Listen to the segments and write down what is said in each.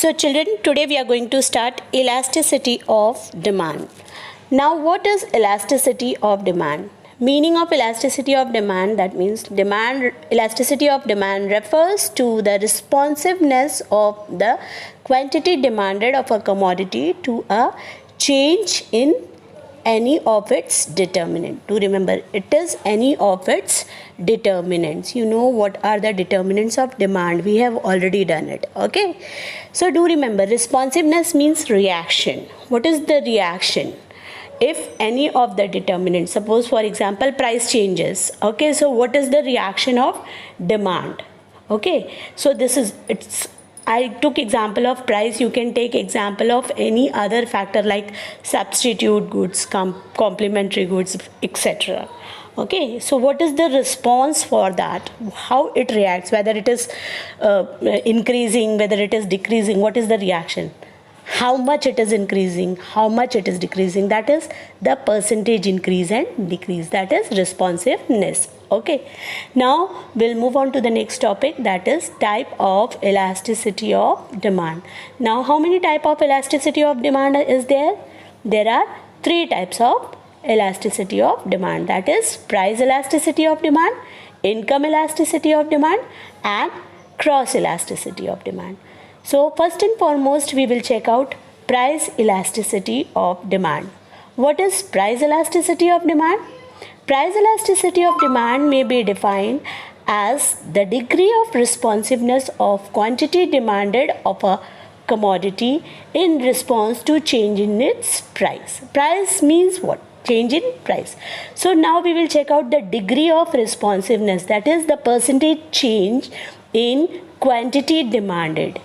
So children, today we are going to start elasticity of demand. Now what is elasticity of demand? Meaning of elasticity of demand, that means elasticity of demand refers to the responsiveness of the quantity demanded of a commodity to a change in any of its determinant. To remember, it is any of its determinants. You know what are the determinants of demand? We have already done it. Okay, so do remember, responsiveness means reaction. What is the reaction? If any of the determinants, suppose for example price changes, okay, so what is the reaction of demand? Okay, so this is, I took example of price. You can take example of any other factor like substitute goods, complementary goods, etc. Okay, so what is the response for that? How it reacts, whether it is increasing, whether it is decreasing, what is the reaction? How much it is increasing, how much it is decreasing, that is the percentage increase and decrease, that is responsiveness. Okay, now we'll move on to the next topic, that is type of elasticity of demand. Now how many type of elasticity of demand is there? There are three types of elasticity of demand, that is price elasticity of demand, income elasticity of demand, and cross elasticity of demand. So first and foremost we will check out price elasticity of demand. What is price elasticity of demand? Price elasticity of demand may be defined as the degree of responsiveness of quantity demanded of a commodity in response to change in its price. Price means what? Change in price. So now we will check out the degree of responsiveness, that is the percentage change in quantity demanded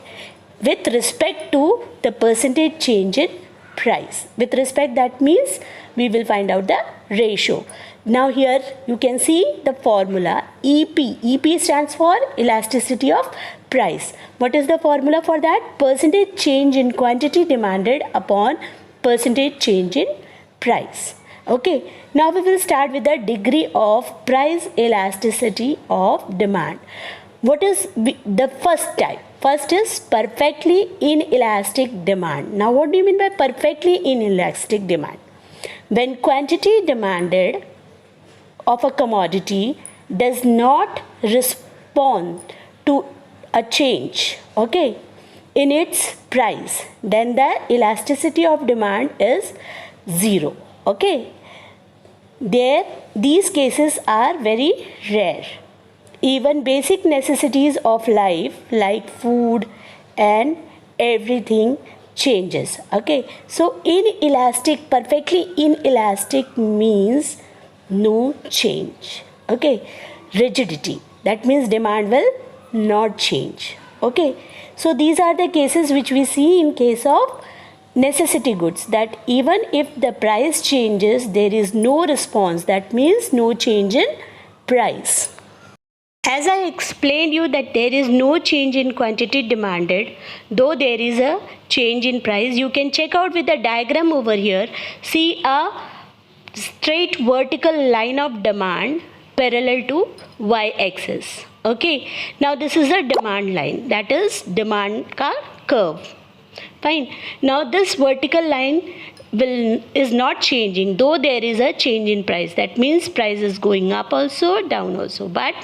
with respect to the percentage change in price. With respect, that means we will find out the ratio. Now here you can see the formula EP. EP stands for elasticity of price. What is the formula for that? Percentage change in quantity demanded upon percentage change in price. Okay, now we will start with the degree of price elasticity of demand. What is the first type? First is perfectly inelastic demand. Now what do you mean by perfectly inelastic demand? When quantity demanded of a commodity does not respond to a change, okay, in its price, then the elasticity of demand is zero. Okay, these cases are very rare. Even basic necessities of life like food and everything changes. Okay, so inelastic, perfectly inelastic means no change. Okay, rigidity, that means demand will not change. Okay, so these are the cases which we see in case of necessity goods, that even if the price changes there is no response, that means no change in price. As I explained you that there is no change in quantity demanded, though there is a change in price, you can check out with the diagram over here. See a straight vertical line of demand parallel to y-axis. Okay, now this is a demand line, that is demand ka curve. Fine. Now this vertical line is not changing, though there is a change in price. That means price is going up also, down also, but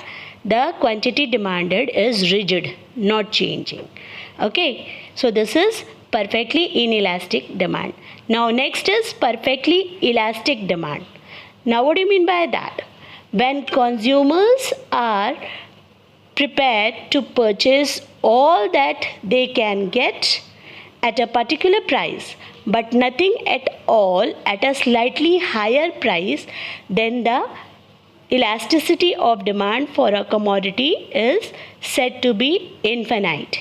the quantity demanded is rigid, not changing. Okay, so this is perfectly inelastic demand. Now next is perfectly elastic demand. Now what do you mean by that? When consumers are prepared to purchase all that they can get at a particular price, but nothing at all at a slightly higher price, then the elasticity of demand for a commodity is said to be infinite.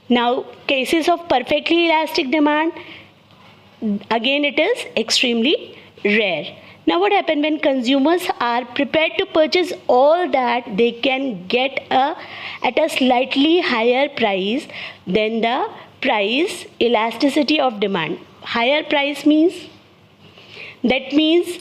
Now cases of perfectly elastic demand, again it is extremely rare. Now what happens when consumers are prepared to purchase all that they can get at a slightly higher price, then the price elasticity of demand. Higher price means, that means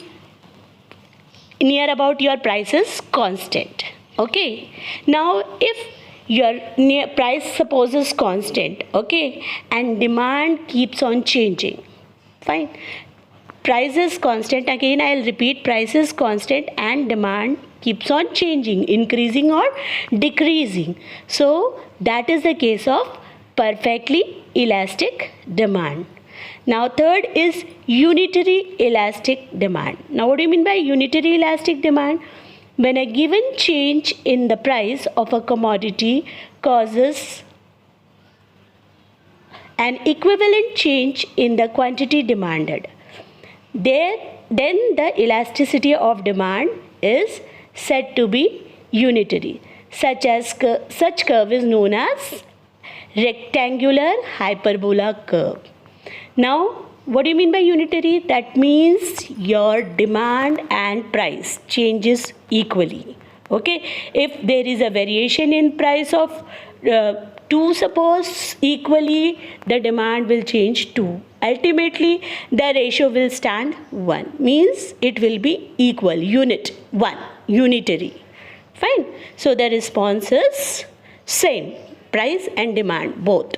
near about your price is constant. Okay, now if your price suppose is constant, okay, and demand keeps on changing. Fine. Price is constant, again I'll repeat, price is constant and demand keeps on changing, increasing or decreasing. So that is the case of perfectly elastic demand. Now third is unitary elastic demand. Now what do you mean by unitary elastic demand? When a given change in the price of a commodity causes an equivalent change in the quantity demanded, then the elasticity of demand is said to be unitary. Such curve is known as rectangular hyperbola curve. Now, what do you mean by unitary? That means your demand and price changes equally. Okay, if there is a variation in price of 2, suppose, equally the demand will change 2. Ultimately, the ratio will stand 1. Means it will be equal, unit 1, unitary. Fine. So the response is same, price and demand both.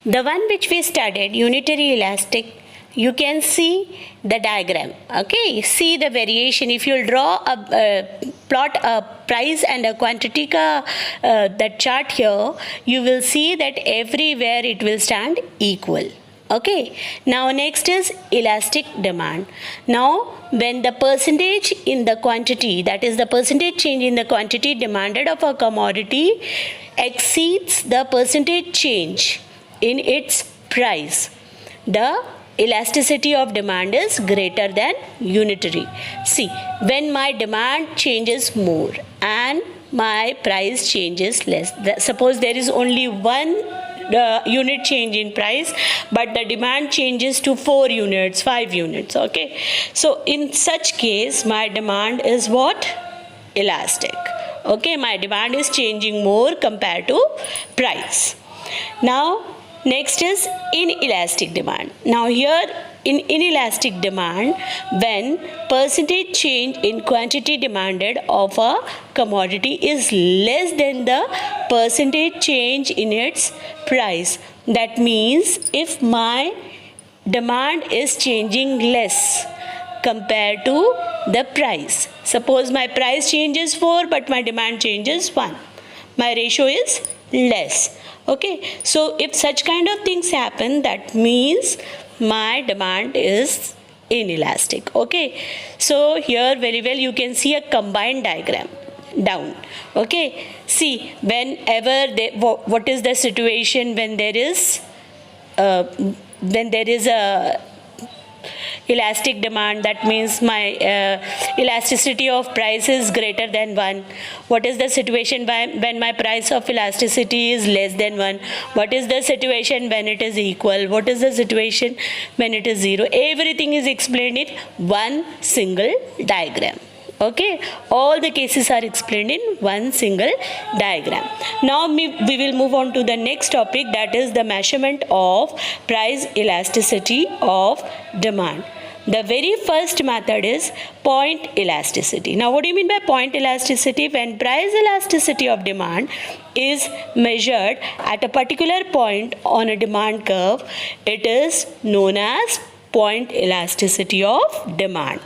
The one which we studied, unitary elastic, you can see the diagram. Okay, see the variation. If you draw plot a price and a quantity that chart here, you will see that everywhere it will stand equal. Okay, now next is elastic demand. Now when the percentage in the quantity, that is the percentage change in the quantity demanded of a commodity exceeds the percentage change in its price, the elasticity of demand is greater than unitary. See, when my demand changes more and my price changes less, suppose there is only one unit change in price, but the demand changes to 4 units, 5 units, okay. So in such case, my demand is what? Elastic. Okay, my demand is changing more compared to price. Now, next is inelastic demand. Now here in inelastic demand, when percentage change in quantity demanded of a commodity is less than the percentage change in its price. That means if my demand is changing less compared to the price. Suppose my price changes 4 but my demand changes 1. My ratio is less. Okay, so if such kind of things happen, that means my demand is inelastic. Okay, so here very well you can see a combined diagram down. Okay, see whenever what is the situation when there is a elastic demand, that means my elasticity of price is greater than 1. What is the situation when my price of elasticity is less than 1? What is the situation when it is equal? What is the situation when it is 0? Everything is explained in one single diagram. Okay, all the cases are explained in one single diagram. Now we will move on to the next topic, that is the measurement of price elasticity of demand. The very first method is point elasticity. Now what do you mean by point elasticity? When price elasticity of demand is measured at a particular point on a demand curve, it is known as point elasticity of demand.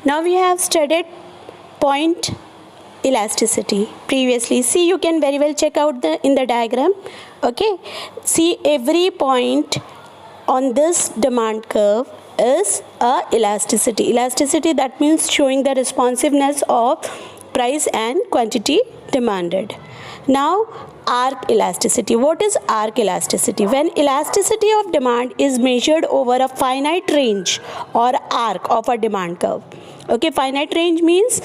Now we have studied point elasticity previously. See, you can very well check out in the diagram. Okay, see, every point on this demand curve is a elasticity. Elasticity, that means showing the responsiveness of price and quantity demanded. Now arc elasticity. What is arc elasticity? When elasticity of demand is measured over a finite range or arc of a demand curve. Okay, finite range means,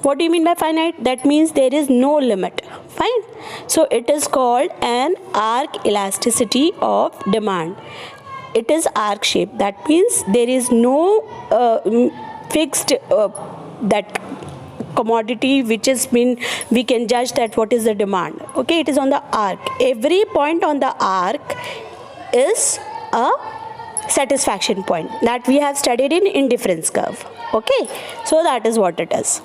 what do you mean by finite? That means there is no limit. Fine. So it is called an arc elasticity of demand. It is arc shape. That means there is no fixed that commodity which has been, we can judge that what is the demand. Okay, it is on the arc. Every point on the arc is a satisfaction point that we have studied in indifference curve. Okay, so that is what it is.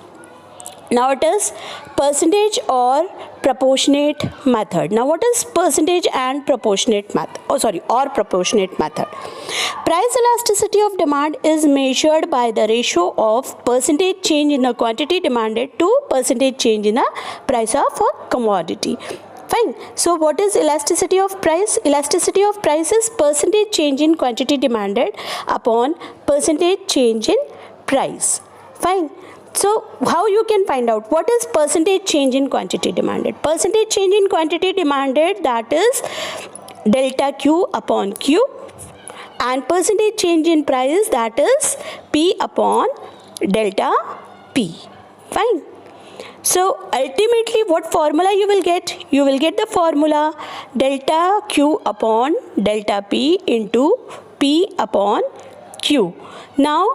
Now it is percentage or proportionate method. Now what is percentage and proportionate method? Or proportionate method. Price elasticity of demand is measured by the ratio of percentage change in the quantity demanded to percentage change in the price of a commodity. Fine. So what is elasticity of price? Elasticity of price is percentage change in quantity demanded upon percentage change in price. Fine. So how you can find out what is percentage change in quantity demanded? Percentage change in quantity demanded, that is delta Q upon Q, and percentage change in price, that is P upon delta P. Fine. So ultimately what formula you will get? You will get the formula delta Q upon delta P into P upon Q. Now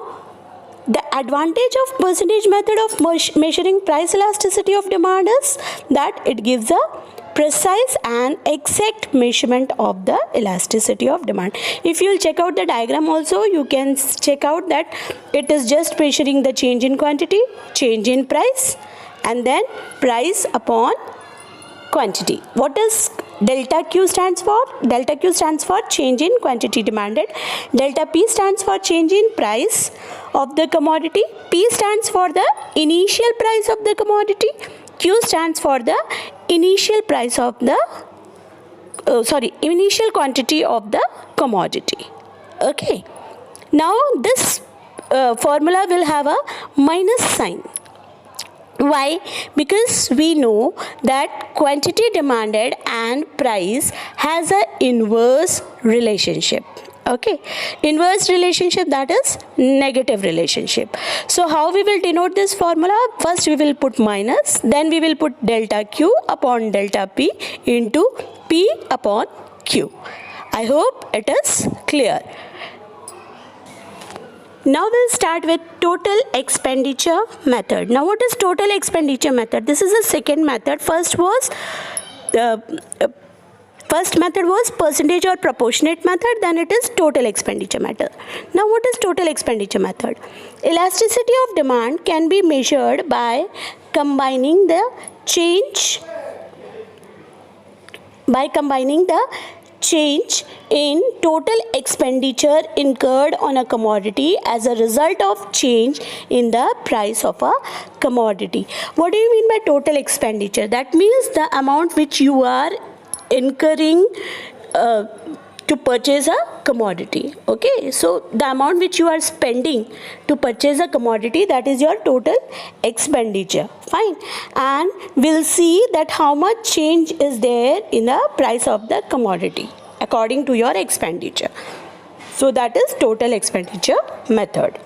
the advantage of percentage method of measuring price elasticity of demand is that it gives a precise and exact measurement of the elasticity of demand. If you will check out the diagram also, you can check out that it is just measuring the change in quantity, change in price, and then price upon quantity. What is delta Q stands for? Delta Q stands for change in quantity demanded. Delta P stands for change in price of the commodity. P stands for the initial price of the commodity. Q stands for the initial price of the initial quantity of the commodity. Okay. Now this formula will have a minus sign. Why? Because we know that quantity demanded and price has an inverse relationship. Okay, inverse relationship, that is negative relationship. So how we will denote this formula? First we will put minus, then we will put delta Q upon delta P into P upon Q. I hope it is clear. Now we'll start with total expenditure method. Now what is total expenditure method? This is the second method. First method was percentage or proportionate method, then it is total expenditure method. Now what is total expenditure method? Elasticity of demand can be measured by combining the change in total expenditure incurred on a commodity as a result of change in the price of a commodity. What do you mean by total expenditure? That means the amount which you are incurring to purchase a commodity. Okay, so the amount which you are spending to purchase a commodity, that is your total expenditure. Fine. And we'll see that how much change is there in the price of the commodity according to your expenditure. So that is total expenditure method.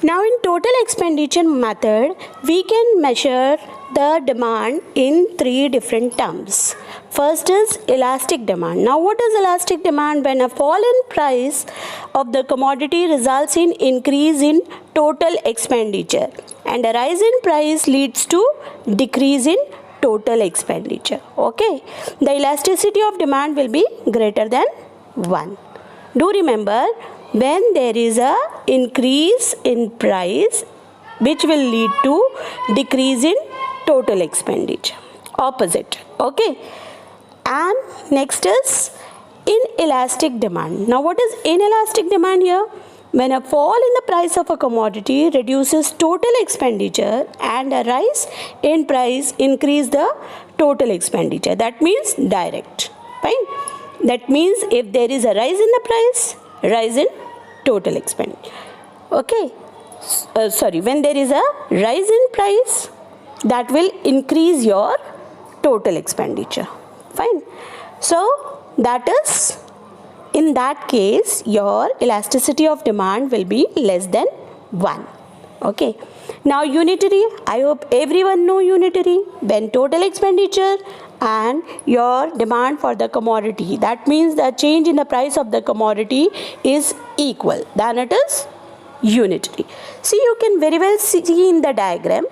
Now in total expenditure method, we can measure the demand in three different terms. First is elastic demand. Now what is elastic demand? When a fall in price of the commodity results in increase in total expenditure and a rise in price leads to decrease in total expenditure. Okay, the elasticity of demand will be greater than 1. Do remember, when there is a increase in price which will lead to decrease in total expenditure, opposite. Okay, and next is inelastic demand. Now what is inelastic demand here? When a fall in the price of a commodity reduces total expenditure and a rise in price increase the total expenditure. That means direct. Fine. That means if there is a rise in the price, rise in total expenditure. Okay. When there is a rise in price, that will increase your total expenditure. Fine. So that is, in that case, your elasticity of demand will be less than 1. Okay. Now unitary, I hope everyone know unitary. When total expenditure and your demand for the commodity, that means the change in the price of the commodity is equal, then it is unitary. See, you can very well see in the diagram,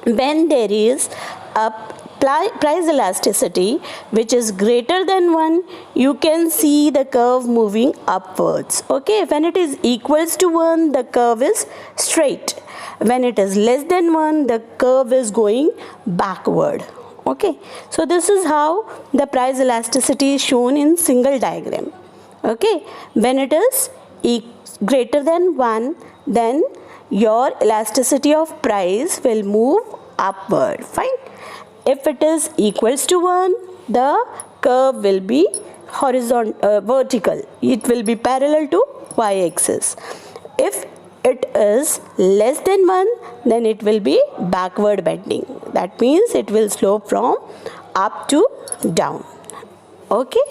when there is a price elasticity which is greater than 1, you can see the curve moving upwards. Okay, when it is equals to 1, the curve is straight, When it is less than 1, the curve is going backward. Okay, so this is how the price elasticity is shown in single diagram. Okay, when it is greater than 1, then your elasticity of price will move upward. Fine. If it is equals to 1, the curve will be vertical. It will be parallel to y-axis. If it is less than 1, then it will be backward bending. That means it will slope from up to down. Okay.